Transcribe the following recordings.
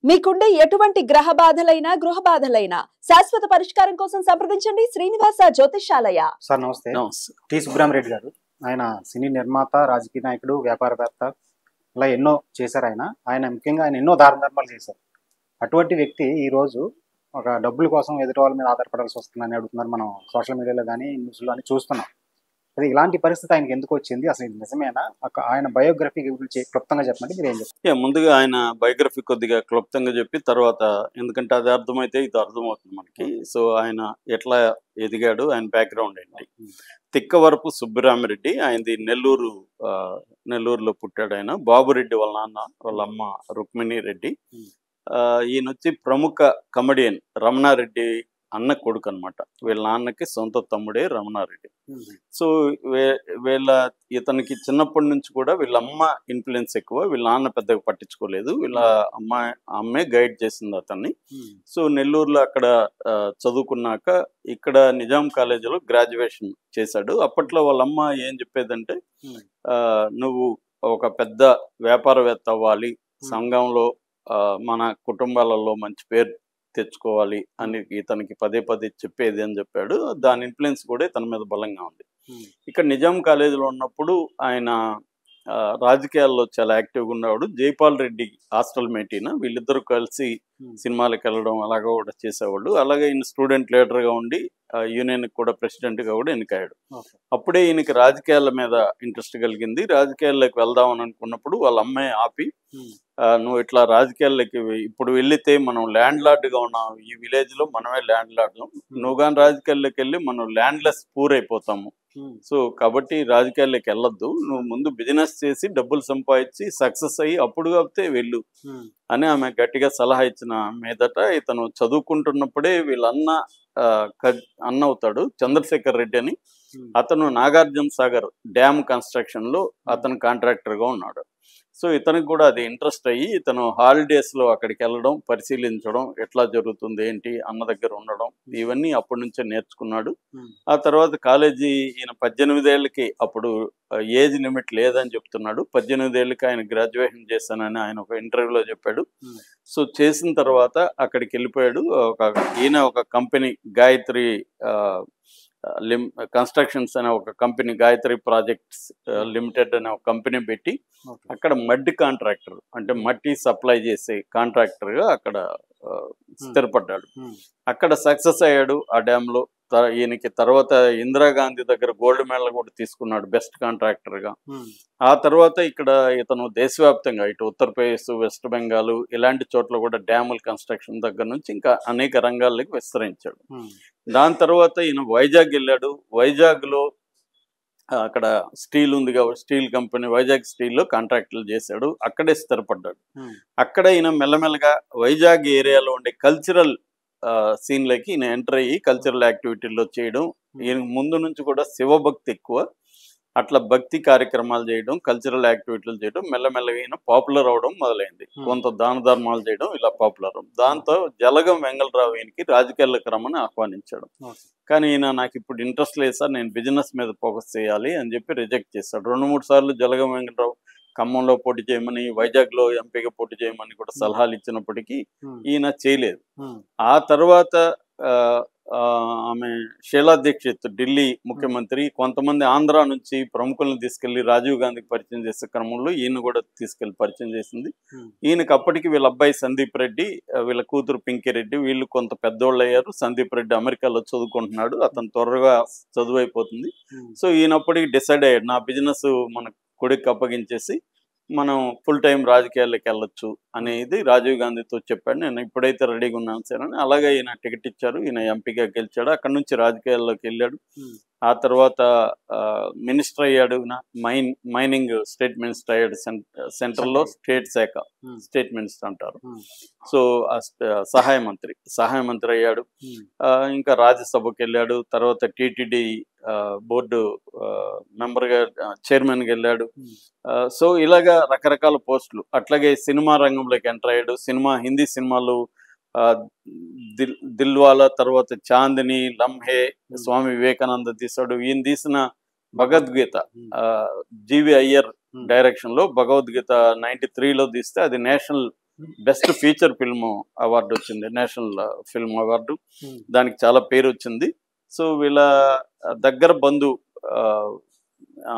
మీకుండే ఎటువంటి గ్రహ బాధలైనా గృహ బాధలైనా శాశ్వత పరిష్కారం కోసం సంప్రదించండి శ్రీనివాస జ్యోతిష్యాలయ. సార్ నమస్తే. టి సుబ్రహ్మరెడ్డి గారు. ఆయన సినీ నిర్మాత, రాజకీయ నాయకుడు, వ్యాపారవేత్త, ఇలా ఎన్నో చేశారు. ఆయన ముఖ్యంగా ఎన్నో దాన ధర్మాలు చేశారు. అటువంటి వ్యక్తి ఈరోజు ఒక డబ్బుల కోసం ఎదుటి వాళ్ళ మీద ఆధారపడాల్సి వస్తుందని అడుగుతున్నారు. మనం సోషల్ మీడియాలో కానీ న్యూస్లో కానీ చూస్తున్నాం. అది ఇలాంటి పరిస్థితి ఆయనకి ఎందుకు వచ్చింది, అసలు ఇది నిజమేనా? ఆయన బయోగ్రఫీ గురించి క్లుప్తంగా చెప్పండి, మీరు ఏం చెప్తారు? ముందుగా ఆయన బయోగ్రఫీ కొద్దిగా క్లుప్తంగా చెప్పి తర్వాత, ఎందుకంటే అది అర్థమైతే ఇది అర్థమవుతుంది మనకి. సో ఆయన ఎట్లా ఎదిగాడు, ఆయన బ్యాక్గ్రౌండ్ ఏంటి. తిక్కవరపు సుబ్బరామిరెడ్డి, ఆయనది నెల్లూరులో పుట్టాడు. ఆయన బాబురెడ్డి వాళ్ళ నాన్న, వాళ్ళ అమ్మ రుక్మిణి రెడ్డి. ఈయన వచ్చి ప్రముఖ కమెడియన్ రమణారెడ్డి అన్న కొడుకు అనమాట. వీళ్ళ నాన్నకి సొంత తమ్ముడే రమణారెడ్డి. సో ఇతనికి చిన్నప్పటి నుంచి కూడా వీళ్ళ అమ్మ ఇన్ఫ్లుయెన్స్ ఎక్కువ, వీళ్ళ నాన్న పెద్దగా పట్టించుకోలేదు. వీళ్ళ అమ్మే గైడ్ చేసింది అతన్ని. సో నెల్లూరులో అక్కడ చదువుకున్నాక ఇక్కడ నిజాం కాలేజీలో గ్రాడ్యుయేషన్ చేశాడు. అప్పట్లో వాళ్ళ అమ్మ ఏం చెప్పేదంటే, నువ్వు ఒక పెద్ద వ్యాపారవేత్త అవ్వాలి, సంఘంలో మన కుటుంబాలలో మంచి పేరు తెచ్చుకోవాలి అని ఇతనికి పదే పదే చెప్పేది అని చెప్పాడు. దాని ఇన్ఫ్లుయెన్స్ కూడా ఇతని మీద బలంగా ఉంది. ఇక్కడ నిజాం కాలేజీలో ఉన్నప్పుడు ఆయన రాజకీయాల్లో చాలా యాక్టివ్గా ఉండేవాడు. జైపాల్ రెడ్డి హాస్టల్ మేటీన, వీళ్ళిద్దరూ కలిసి సినిమాలకు వెళ్ళడం అలాగా కూడా చేసేవాళ్ళు. అలాగే ఈయన స్టూడెంట్ లీడర్గా ఉండి యూనియన్కి కూడా ప్రెసిడెంట్గా కూడా ఎన్నికయ్యాడు. అప్పుడే ఈయనకి రాజకీయాల మీద ఇంట్రెస్ట్ కలిగింది. రాజకీయాల్లోకి వెళ్దామని అనుకున్నప్పుడు వాళ్ళ అమ్మాయి ఆపి, నువ్వు ఇట్లా రాజకీయాల్లోకి ఇప్పుడు వెళితే మనం ల్యాండ్ లార్డ్గా ఉన్నాం, ఈ విలేజ్లో మనమే ల్యాండ్ లార్డ్లు, నువ్వు కానీ రాజకీయాల్లోకి వెళ్ళి మనం ల్యాండ్లెస్ పూర్ అయిపోతాము. సో కాబట్టి రాజకీయాల్లోకి వెళ్ళొద్దు, నువ్వు ముందు బిజినెస్ చేసి డబ్బులు సంపాదించి సక్సెస్ అయ్యి అప్పుడు కాకపోతే వెళ్ళు అని ఆమె గట్టిగా సలహా ఇచ్చిన మీదట ఇతను చదువుకుంటున్నప్పుడే వీళ్ళ అన్న అవుతాడు చంద్రశేఖర్ రెడ్డి అని. అతను నాగార్జున సాగర్ డ్యామ్ కన్స్ట్రక్షన్ లో అతను కాంట్రాక్టర్ గా ఉన్నాడు. సో ఇతనికి కూడా అది ఇంట్రెస్ట్ అయ్యి ఇతను హాలిడేస్ లో అక్కడికి వెళ్ళడం, పరిశీలించడం, ఎట్లా జరుగుతుంది ఏంటి, అన్న దగ్గర ఉండడం, ఇవన్నీ అప్పటి నుంచే నేర్చుకున్నాడు. ఆ తర్వాత కాలేజీ ఈయన 18 ఏళ్ళకి, అప్పుడు ఏజ్ లిమిట్ లేదని చెప్తున్నాడు, 18 ఏళ్ళకి ఆయన గ్రాడ్యుయేషన్ చేశానని ఆయన ఒక ఇంటర్వ్యూలో చెప్పాడు. సో చేసిన తర్వాత అక్కడికి వెళ్ళిపోయాడు. ఈయన ఒక కంపెనీ గాయత్రి కన్స్ట్రక్షన్స్ అనే ఒక కంపెనీ, గాయత్రి ప్రాజెక్ట్స్ లిమిటెడ్ అనే ఒక కంపెనీ పెట్టి అక్కడ మట్టి కాంట్రాక్టర్, అంటే మట్టి సప్లై చేసే కాంట్రాక్టర్గా అక్కడ స్థిరపడ్డాడు. అక్కడ సక్సెస్ అయ్యాడు ఆ డ్యామ్లో. ఈయనకి తర్వాత ఇందిరాగాంధీ దగ్గర గోల్డ్ మెడల్ కూడా తీసుకున్నాడు బెస్ట్ కాంట్రాక్టర్గా. ఆ తర్వాత ఇక్కడ ఇతను దేశవ్యాప్తంగా ఇటు ఉత్తరప్రదేశ్, వెస్ట్ బెంగాల్ ఇలాంటి చోట్ల కూడా డ్యాముల కన్స్ట్రక్షన్ దగ్గర నుంచి ఇంకా అనేక రంగాల్లోకి విస్తరించాడు. దాని తర్వాత ఈయన వైజాగ్ వెళ్ళాడు. వైజాగ్లో అక్కడ స్టీల్ ఉంది కాబట్టి స్టీల్ కంపెనీ, వైజాగ్ స్టీల్లో కాంట్రాక్టులు చేశాడు. అక్కడే స్థిరపడ్డాడు. అక్కడ ఈయన మెల్లమెల్లగా వైజాగ్ ఏరియాలో ఉండే కల్చరల్ సీన్లకి ఈయన ఎంటర్ అయ్యి కల్చరల్ యాక్టివిటీల్లో చేయడం. ఈయన ముందు నుంచి కూడా శివభక్తి ఎక్కువ, అట్లా భక్తి కార్యక్రమాలు చేయడం, కల్చరల్ యాక్టివిటీలు చేయడం, మెల్లమెల్లగా ఈయన పాపులర్ అవడం మొదలైంది. కొంత దాన ధర్మాలు చేయడం, ఇలా పాపులర్ అవడం. దాంతో జలగం వెంగళరావు ఈయనకి రాజకీయాలకు రమ్మని ఆహ్వానించాడు. కానీ ఈయన, నాకు ఇప్పుడు ఇంట్రెస్ట్ లేదు సార్, నేను బిజినెస్ మీద ఫోకస్ చేయాలి అని చెప్పి రిజెక్ట్ చేశాడు. 2-3 సార్లు జలగం వెంకటరావు ఖమ్మంలో పోటీ చేయమని, వైజాగ్లో ఎంపీగా పోటీ చేయమని కూడా సలహాలు ఇచ్చినప్పటికీ ఈయన చేయలేదు. ఆ తర్వాత ఆమె షీలా దీక్షిత్, ఢిల్లీ ముఖ్యమంత్రి, కొంతమంది ఆంధ్ర నుంచి ప్రముఖులను తీసుకెళ్లి రాజీవ్ గాంధీకి పరిచయం చేసే క్రమంలో ఈయన కూడా తీసుకెళ్లి పరిచయం చేసింది. ఈయనకి అప్పటికి వీళ్ళ అబ్బాయి సందీప్ రెడ్డి, వీళ్ళ కూతురు పింకీ రెడ్డి, వీళ్ళు కొంత పెద్దోళ్ళు అయ్యారు. సందీప్ రెడ్డి అమెరికాలో చదువుకుంటున్నాడు, అతను త్వరగా చదువు అయిపోతుంది. సో ఈయనప్పటికి డిసైడ్ అయ్యాడు, నా బిజినెస్ మన కొడుకు అప్పగించేసి మనం ఫుల్ టైం రాజకీయాల్లోకి వెళ్ళొచ్చు అనేది రాజీవ్ గాంధీతో చెప్పాడు. నేను ఇప్పుడైతే రెడీగా ఉన్నాను సార్ అని. అలాగే ఈయన టికెట్ ఇచ్చారు, ఈయన ఎంపీగా గెలిచాడు. అక్కడి నుంచి రాజకీయాల్లోకి వెళ్ళాడు. ఆ తర్వాత మినిస్టర్ అయ్యాడు, మైనింగ్ స్టేట్ మినిస్టర్ అయ్యాడు. సెంట్రల్లో స్టేట్ శాఖ, స్టేట్ మినిస్టర్ అంటారు. సో సహాయ మంత్రి అయ్యాడు. ఇంకా రాజ్యసభకి వెళ్ళాడు. తర్వాత టీటీడీ బోర్డు మెంబర్గా, చైర్మన్గా వెళ్ళాడు. సో ఇలాగా రకరకాల పోస్టులు. అట్లాగే సినిమా రంగంలోకి ఎంటర్ అయ్యాడు. హిందీ సినిమాలు దిల్వాలా, తర్వాత చాందిని, లంహే, స్వామి వివేకానంద తీశాడు. ఈయన తీసిన భగవద్గీత, జీవి అయ్యర్ డైరెక్షన్ లో భగవద్గీత 93లో తీస్తే అది national best feature film award వచ్చింది, నేషనల్ ఫిల్మ్ అవార్డు. దానికి చాలా పేరు వచ్చింది. సో వీళ్ళ దగ్గర బంధువు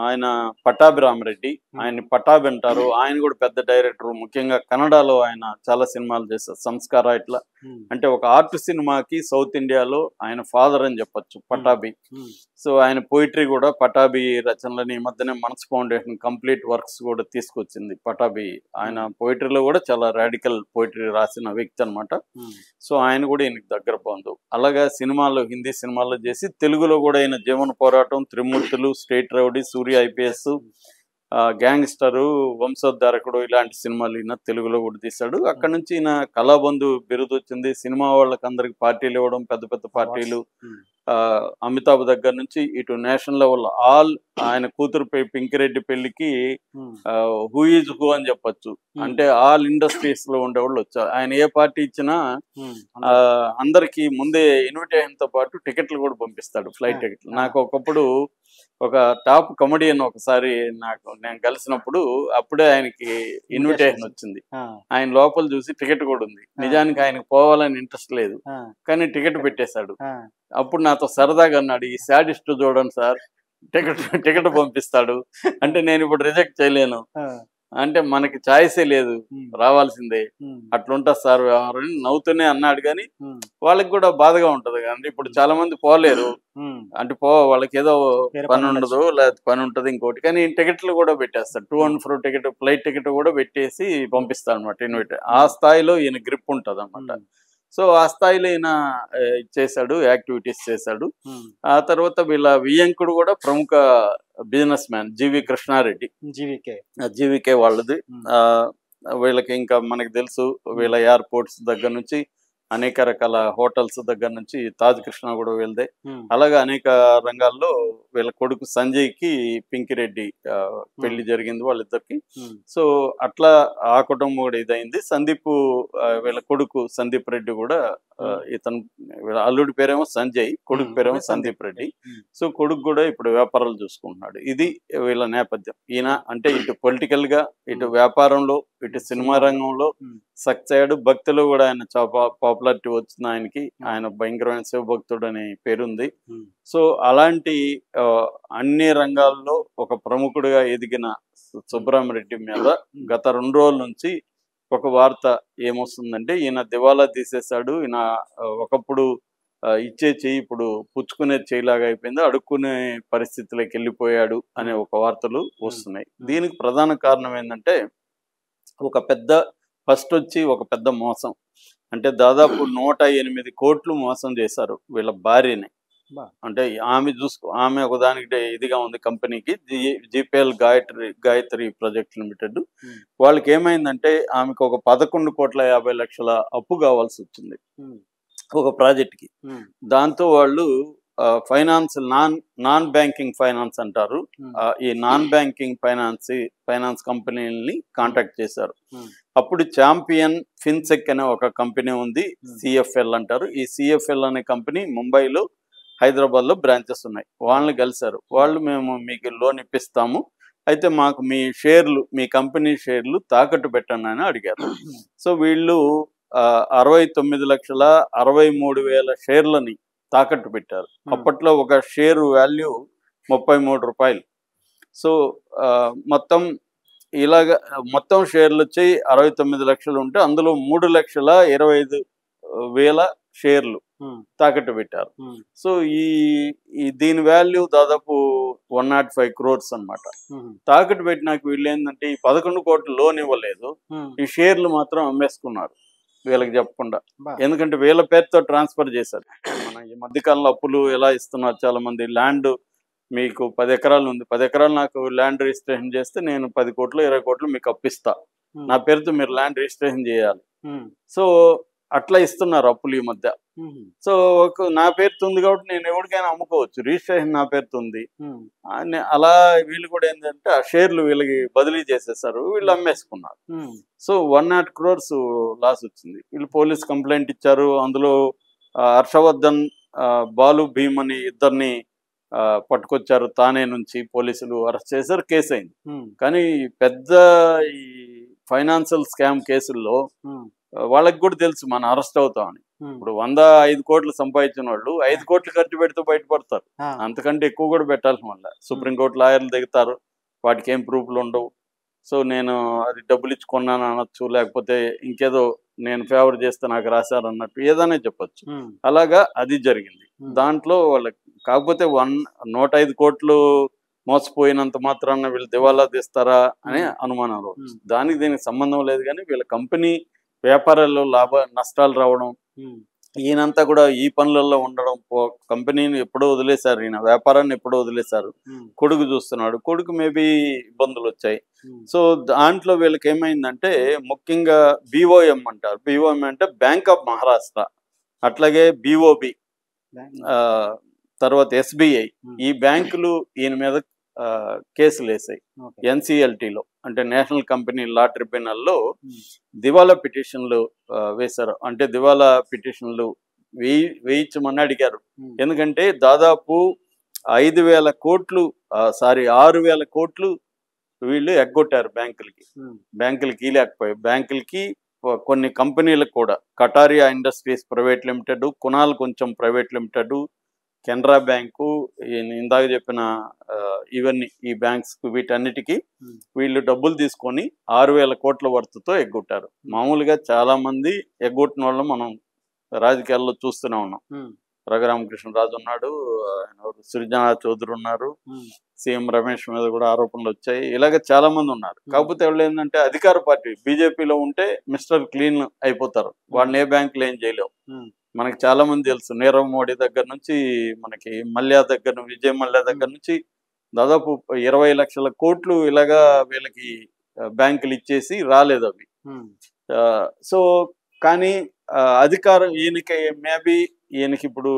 ఆయన పటాభి రామరెడ్డి, ఆయన్ని పటాభి అంటారు. ఆయన కూడా పెద్ద డైరెక్టర్, ముఖ్యంగా కన్నడలో ఆయన చాలా సినిమాలు చేస్తారు, సంస్కార ఇట్లా. అంటే ఒక ఆర్ట్ సినిమాకి సౌత్ ఇండియాలో ఆయన ఫాదర్ అని చెప్పొచ్చు పటాభి. సో ఆయన పోయిటరీ కూడా పటాభి రచనలని ఈ మధ్యనే మనస్ ఫౌండేషన్ కంప్లీట్ వర్క్స్ కూడా తీసుకొచ్చింది పటాభి. ఆయన పోయిటరీలో కూడా చాలా రాడికల్ పోయిటరీ రాసిన వ్యక్తి అనమాట. సో ఆయన కూడా ఈయనకి దగ్గర బంధువు. అలాగా సినిమాలు, హిందీ సినిమాల్లో చేసి తెలుగులో కూడా ఈయన జీవన పోరాటం, త్రిమూర్తులు, స్టేట్ రౌడీ, సూర్య ఐపీఎస్, గ్యాంగ్స్టరు, వంశోద్ధారకుడు ఇలాంటి సినిమాలు ఈయన తెలుగులో కూడా తీశాడు. అక్కడ నుంచి ఈయన కళాబంధు బిరుదు వచ్చింది. సినిమా వాళ్ళకి అందరికి పార్టీలు ఇవ్వడం, పెద్ద పెద్ద పార్టీలు, అమితాబ్ దగ్గర నుంచి ఇటు నేషనల్ లెవెల్ ఆల్. ఆయన కూతురు పింకిరెడ్డి పెళ్లికి హూ ఈజ్ హూ అని చెప్పచ్చు, అంటే ఆల్ ఇండస్ట్రీస్ లో ఉండేవాళ్ళు వచ్చారు. ఆయన ఏ పార్టీ ఇచ్చినా అందరికి ముందే ఇన్విటేషన్ తో పాటు టికెట్లు కూడా పంపిస్తాడు, ఫ్లైట్ టికెట్లు. నాకు ఒకప్పుడు ఒక టాప్ కమెడియన్ ఒకసారి నేను కలిసినప్పుడు అప్పుడే ఆయనకి ఇన్విటేషన్ వచ్చింది. ఆయన లోపల చూసి టికెట్ కూడా ఉంది. నిజానికి ఆయనకు పోవాలని ఇంట్రెస్ట్ లేదు, కానీ టికెట్ పెట్టేశాడు. అప్పుడు నాతో సరదాగా అన్నాడు, ఈ శాడిస్ట్ చూడండి సార్, టికెట్ పంపిస్తాడు అంటే నేను ఇప్పుడు రిజెక్ట్ చేయలేను, అంటే మనకి ఛాయిసే లేదు, రావాల్సిందే, అట్లుంటా సార్ వ్యవహారం నవ్వుతూనే అన్నాడు. కానీ వాళ్ళకి కూడా బాధగా ఉంటది కానీ ఇప్పుడు చాలా మంది పోలేరు, అంటే వాళ్ళకి ఏదో పని ఉండదు, లేదా పని ఉంటది ఇంకోటి, కానీ టికెట్లు కూడా పెట్టేస్తారు. 2 and 4 టికెట్, ఫ్లైట్ టికెట్ కూడా పెట్టేసి పంపిస్తారు అనమాట ఇన్విట్. ఆ స్థాయిలో ఈయన గ్రిప్ ఉంటది అనమాట. సో ఆ స్థాయిలో ఈయన చేశాడు, యాక్టివిటీస్ చేశాడు. ఆ తర్వాత వీళ్ళ వియ్యంకుడు కూడా ప్రముఖ బిజినెస్ మ్యాన్, జీవి కృష్ణారెడ్డి, జీవికే వాళ్ళది. వీళ్ళకి ఇంకా మనకి తెలుసు, వీళ్ళ ఎయిర్పోర్ట్స్ దగ్గర నుంచి అనేక రకాల హోటల్స్ దగ్గర నుంచి తాజ్ కృష్ణ కూడా వీళ్ళదే. అలాగే అనేక రంగాల్లో వీళ్ళ కొడుకు సంజయ్కి పింకిరెడ్డి పెళ్లి జరిగింది వాళ్ళిద్దరికి. సో అట్లా ఆ కుటుంబం కూడా ఇదైంది. సందీప్ వీళ్ళ కొడుకు సందీప్ రెడ్డి కూడా, ఇతను అల్లుడి పేరేమో సంజయ్, కొడుకు పేరేమో సందీప్ రెడ్డి. సో కొడుకు కూడా ఇప్పుడు వ్యాపారాలు చూసుకుంటున్నాడు. ఇది వీళ్ళ నేపథ్యం. ఈయన అంటే ఇటు పొలిటికల్ గా, ఇటు వ్యాపారంలో, ఇటు సినిమా రంగంలో సక్సెస్ అయ్యాడు. భక్తిలో కూడా ఆయన పాపులారిటీ వచ్చింది ఆయనకి. ఆయన భయంకరమైన శివభక్తుడు అనే పేరుంది. సో అలాంటి అన్ని రంగాల్లో ఒక ప్రముఖుడిగా ఎదిగిన సుబ్బరామరెడ్డి మీద గత 2 రోజుల నుంచి ఒక వార్త ఏమొస్తుందంటే, ఈయన దివాలా తీసేశాడు, ఈయన ఒకప్పుడు ఇచ్చే చెయ్యి ఇప్పుడు పుచ్చుకునే చెయ్యిలాగా అయిపోయింది, అడుక్కునే పరిస్థితిలోకి వెళ్ళిపోయాడు అనే ఒక వార్తలు వస్తున్నాయి. దీనికి ప్రధాన కారణం ఏంటంటే, ఫస్ట్ వచ్చి ఒక పెద్ద మోసం. అంటే దాదాపు 108 కోట్లు మోసం చేశారు వీళ్ళ భార్యని. అంటే ఆమె ఒకదానికి ఇదిగా ఉంది కంపెనీకి, జిపిఎల్ గాయత్రి ప్రాజెక్ట్ లిమిటెడ్. వాళ్ళకి ఏమైందంటే, ఆమెకు ఒక 11,50,00,000 అప్పు కావాల్సి వచ్చింది ఒక ప్రాజెక్ట్ కి. దాంతో వాళ్ళు ఫైనాన్స్, నాన్ బ్యాంకింగ్ ఫైనాన్స్ అంటారు, ఈ నాన్ బ్యాంకింగ్ ఫైనాన్స్ కంపెనీలని కాంటాక్ట్ చేశారు. అప్పుడు ఛాంపియన్ ఫిన్సెక్ అనే ఒక కంపెనీ ఉంది, సిఎఫ్ఎల్ అంటారు. ఈ సిఎఫ్ఎల్ అనే కంపెనీ ముంబైలో, హైదరాబాద్ లో బ్రాంచెస్ ఉన్నాయి. వాళ్ళని కలిశారు. వాళ్ళు మేము మీకు లోన్ ఇప్పిస్తాము, అయితే మాకు మీ కంపెనీ షేర్లు తాకట్టు పెట్టండి అని అడిగారు. సో వీళ్ళు 69,63,000 షేర్లని తాకట్టు పెట్టారు. అప్పట్లో ఒక షేర్ వాల్యూ 33 రూపాయలు. సో మొత్తం షేర్లు వచ్చి 69 లక్షలు ఉంటే అందులో 3,25,000 షేర్లు తాకట్టు పెట్టారు. సో దీని వాల్యూ దాదాపు 105 crores అనమాట. తాకట్టు పెట్టినాక వీళ్ళు ఏంటంటే, ఈ 11 కోట్లు లోన్ ఇవ్వలేదు, ఈ షేర్లు మాత్రం అమ్మేసుకున్నారు వీళ్ళకి చెప్పకుండా. ఎందుకంటే వీళ్ళ పేరుతో ట్రాన్స్ఫర్ చేశారు. మన ఈ మధ్యకాలంలో అప్పులు ఎలా ఇస్తున్నారు చాలా మంది, ల్యాండ్ మీకు 10 ఎకరాలు ఉంది, 10 ఎకరాలు నాకు ల్యాండ్ రిజిస్ట్రేషన్ చేస్తే నేను 10 కోట్లు 20 కోట్లు మీకు అప్పిస్తా, నా పేరుతో మీరు ల్యాండ్ రిజిస్ట్రేషన్ చేయాలి. సో అట్లా ఇస్తున్నారు అప్పులు ఈ మధ్య. సో నా పేరుతో ఉంది కాబట్టి నేను ఎవరికైనా అమ్ముకోవచ్చు, రిజిస్ట్రేషన్ నా పేరుతో ఉంది. అలా వీళ్ళు కూడా ఏంటంటే ఆ షేర్లు వీళ్ళకి బదిలీ చేసేసారు, వీళ్ళు అమ్మేసుకున్నారు. సో 100 crores లాస్ వచ్చింది. వీళ్ళు పోలీస్ కంప్లైంట్ ఇచ్చారు. అందులో హర్షవర్ధన్, బాలు భీమ్ అని ఇద్దరిని పట్టుకొచ్చారు. తానే నుంచి పోలీసులు అరెస్ట్ చేశారు, కేసు అయింది. కానీ పెద్ద ఈ ఫైనాన్షియల్ స్కామ్ కేసుల్లో వాళ్ళకి కూడా తెలుసు మనం అరెస్ట్ అవుతామని. ఇప్పుడు 105 కోట్లు సంపాదించిన వాళ్ళు 5 కోట్లు ఖర్చు పెడితే బయటపడతారు. అంతకంటే ఎక్కువ కూడా పెట్టాల్సిన వల్ల సుప్రీంకోర్టు లాయర్లు దిగుతారు, వాటికి ఏం ప్రూఫ్లు ఉండవు. సో నేను అది డబ్బులు ఇచ్చుకున్నాను అనొచ్చు, లేకపోతే ఇంకేదో నేను ఫేవర్ చేస్తే నాకు రాశారు అన్నట్టు ఏదైనా చెప్పొచ్చు. అలాగా అది జరిగింది దాంట్లో వాళ్ళకి. కాకపోతే 105 కోట్లు మోసపోయినంత మాత్రాన వీళ్ళు దివాలా తీస్తారా అనే అనుమానం రావచ్చు. దానికి దీనికి సంబంధం లేదు. కానీ వీళ్ళ కంపెనీ వ్యాపారాల్లో నష్టాలు రావడం, ఈయనంతా కూడా ఈ పనులలో ఉండడం, కంపెనీని ఎప్పుడో వదిలేశారు, ఈయన వ్యాపారాన్ని ఎప్పుడో వదిలేశారు, కొడుకు చూస్తున్నాడు, కొడుకు మేబీ ఇబ్బందులు వచ్చాయి. సో దాంట్లో వీళ్ళకి ఏమైందంటే ముఖ్యంగా BOM అంటారు. BOM అంటే బ్యాంక్ ఆఫ్ మహారాష్ట్ర, అట్లాగే BOB, తర్వాత SBI, ఈ బ్యాంకులు ఈయన మీద కేసులు వేసాయి. NCLTలో అంటే నేషనల్ కంపెనీ లా ట్రిబ్యునల్లో దివాలా పిటిషన్లు వేశారు. అంటే దివాలా పిటిషన్లు వేయించమని అడిగారు. ఎందుకంటే దాదాపు 5,000 కోట్లు 6,000 కోట్లు వీళ్ళు ఎగ్గొట్టారు బ్యాంకులకి లేకపోయాయి. బ్యాంకులకి కొన్ని కంపెనీలకు కూడా, Kataria industries private limited, Kunal కొంచెం ప్రైవేట్ లిమిటెడ్, కెనరా బ్యాంకు, ఇందాక చెప్పిన ఇవన్నీ ఈ బ్యాంక్స్, వీటన్నిటికీ వీళ్ళు డబ్బులు తీసుకొని 6,000 కోట్ల వర్త్తో ఎగ్గొట్టారు. మామూలుగా చాలా మంది ఎగ్గొట్టిన వాళ్ళు మనం రాజకీయాల్లో చూస్తూనే ఉన్నాం. రఘురామకృష్ణరాజు ఉన్నాడు, సృజనా చౌదరి ఉన్నారు, సీఎం రమేష్ మీద కూడా ఆరోపణలు వచ్చాయి. ఇలాగ చాలా మంది ఉన్నారు. కాకపోతే వాళ్ళు ఏంటంటే అధికార పార్టీ BJPలో ఉంటే మిస్టర్ క్లీన్ అయిపోతారు, వాళ్ళని ఏ బ్యాంకులు ఏం చేయలేవు. మనకి చాలా మంది తెలుసు, నీరవ్ మోడీ దగ్గర నుంచి మనకి మల్యా దగ్గర, విజయ్ మల్యా దగ్గర నుంచి దాదాపు 20 లక్షల కోట్లు ఇలాగా వీళ్ళకి బ్యాంకులు ఇచ్చేసి రాలేదు అవి. సో కానీ అధికారం ఈయనకి మేబీ ఈయనకి ఇప్పుడు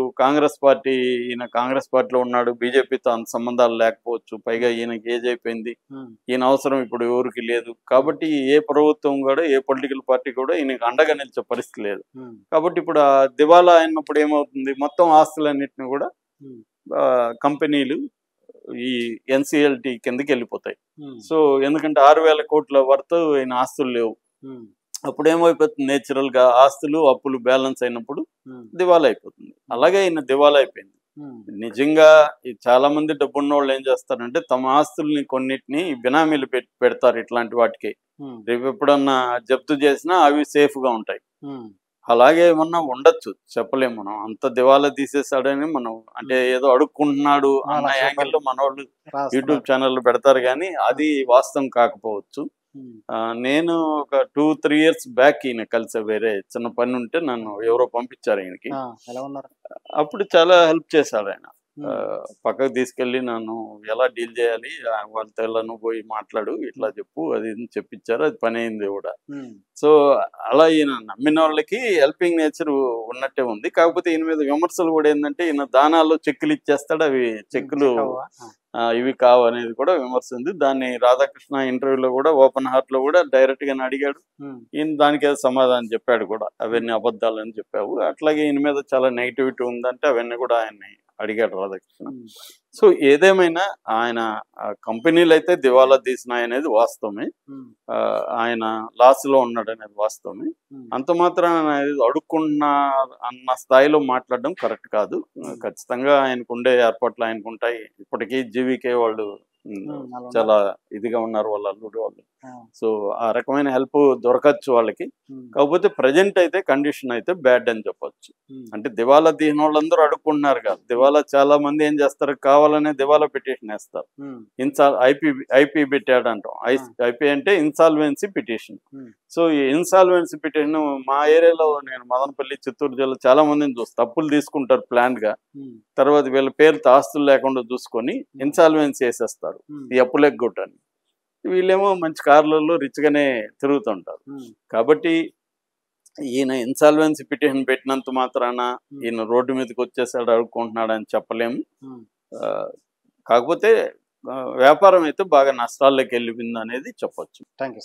ఈయన కాంగ్రెస్ పార్టీలో ఉన్నాడు, BJPతో అంత సంబంధాలు లేకపోవచ్చు, పైగా ఈయనకి ఏజ్ అయిపోయింది, ఈయన అవసరం ఇప్పుడు ఎవరికి లేదు. కాబట్టి ఏ ప్రభుత్వం కూడా, ఏ పొలిటికల్ పార్టీ కూడా ఈయనకి అండగా నిలిచే పరిస్థితి లేదు. కాబట్టి ఇప్పుడు ఆ దివాలా అయినప్పుడు ఏమవుతుంది, మొత్తం ఆస్తులన్నింటినీ కూడా కంపెనీలు ఈ NCLT కిందకి వెళ్ళిపోతాయి. సో ఎందుకంటే 6,000 కోట్ల వర్త్ ఈయన ఆస్తులు లేవు. అప్పుడు ఏమైపోతుంది, నేచురల్ గా ఆస్తులు అప్పులు బ్యాలెన్స్ అయినప్పుడు దివాలా అయిపోతుంది. అలాగే ఈయన దివాలా అయిపోయింది. నిజంగా చాలా మంది డబ్బున్న వాళ్ళు ఏం చేస్తారంటే తమ ఆస్తుల్ని కొన్నిటిని బినామీలు పెడతారు ఇట్లాంటి వాటికి. రేపు ఎప్పుడన్నా జప్తు చేసినా అవి సేఫ్ గా ఉంటాయి. అలాగే ఏమన్నా ఉండొచ్చు, చెప్పలేము మనం. అంత దివాలా తీసేసాడని మనం అంటే ఏదో అడుక్కుంటున్నాడు అన్న యాంగిల్లో మన వాళ్ళు యూట్యూబ్ ఛానల్ పెడతారు, కానీ అది వాస్తవం కాకపోవచ్చు. నేను ఒక 2-3 years బ్యాక్ ఈయన కలిసి వేరే చిన్న పని ఉంటే నన్ను ఎవరో పంపించారు ఈయనకి. అప్పుడు చాలా హెల్ప్ చేశాడు ఆయన. పక్కకు తీసుకెళ్ళి నన్ను ఎలా డీల్ చేయాలి, వాళ్ళతో ఎలా నువ్వు పోయి మాట్లాడు, ఇట్లా చెప్పు, అది చెప్పించారు, అది పని అయింది కూడా. సో అలా ఈయన నమ్మిన వాళ్ళకి హెల్పింగ్ నేచర్ ఉన్నట్టే ఉంది. కాకపోతే ఈయన మీద విమర్శలు కూడా ఏంటంటే ఈయన దానాల్లో చెక్కులు ఇచ్చేస్తాడు, అవి చెక్కులు ఇవి కావు అనేది కూడా విమర్శ ఉంది. దాన్ని రాధాకృష్ణ ఇంటర్వ్యూలో కూడా, ఓపెన్ హార్ట్ లో కూడా డైరెక్ట్ గానే అడిగాడు. ఈయన దానికి ఏదో సమాధానం చెప్పాడు కూడా, అవన్నీ అబద్ధాలు అని చెప్పావు. అట్లాగే ఈయన మీద చాలా నెగిటివిటీ ఉందంటే అవన్నీ కూడా ఆయన్ని అడిగాడు రాధాకృష్ణ. సో ఏదేమైనా ఆయన కంపెనీలు అయితే దివాలా తీసినాయనేది వాస్తవమే, ఆయన లాస్ లో ఉన్నాడు అనేది వాస్తవమే. అంత మాత్రం అడుక్కున్నా అన్న స్థాయిలో మాట్లాడడం కరెక్ట్ కాదు. ఖచ్చితంగా ఆయనకుండే ఏర్పాట్లు ఆయనకుంటాయి. ఇప్పటికీ జీవికే వాళ్ళు చాలా ఇదిగా ఉన్నారు, వాళ్ళ అల్లుడు వాళ్ళు. సో ఆ రకమైన హెల్ప్ దొరకచ్చు వాళ్ళకి. కాకపోతే ప్రజెంట్ అయితే కండిషన్ అయితే బ్యాడ్ అని చెప్పొచ్చు. అంటే దివాలా తీసిన వాళ్ళందరూ అడుక్కుంటున్నారు కాదు, దివాలా చాలా మంది ఏం చేస్తారు, కావాలనే దివాలా పిటిషన్ వేస్తారు. ఐపీ పెట్టాడు అంటాం. ఐపీ అంటే ఇన్సాల్వెన్సీ పిటిషన్. సో ఈ ఇన్సాల్వెన్సీ పిటిషన్ మా ఏరియాలో, నేను మదనపల్లి, చిత్తూరు జిల్లా చాలా మందిని చూస్తాను. అప్పులు తీసుకుంటారు ప్లాన్ గా, తర్వాత వీళ్ళ పేరుతో ఆస్తులు లేకుండా చూసుకొని ఇన్సాల్వెన్సీ వేసేస్తారు ఈ అప్పులు ఎగ్గొట్టని. వీళ్ళేమో మంచి కార్లలో రిచ్ గానే తిరుగుతుంటారు. కాబట్టి ఈయన ఇన్సాల్వెన్సీ పిటిషన్ పెట్టినంత మాత్రాన ఈయన రోడ్డు మీదకి వచ్చేసాడు, అడుక్కుంటున్నాడు అని చెప్పలేము. కాకపోతే వ్యాపారం అయితే బాగా నష్టాల్లోకి వెళ్ళిపోయింది అనేది చెప్పొచ్చు. Thank you.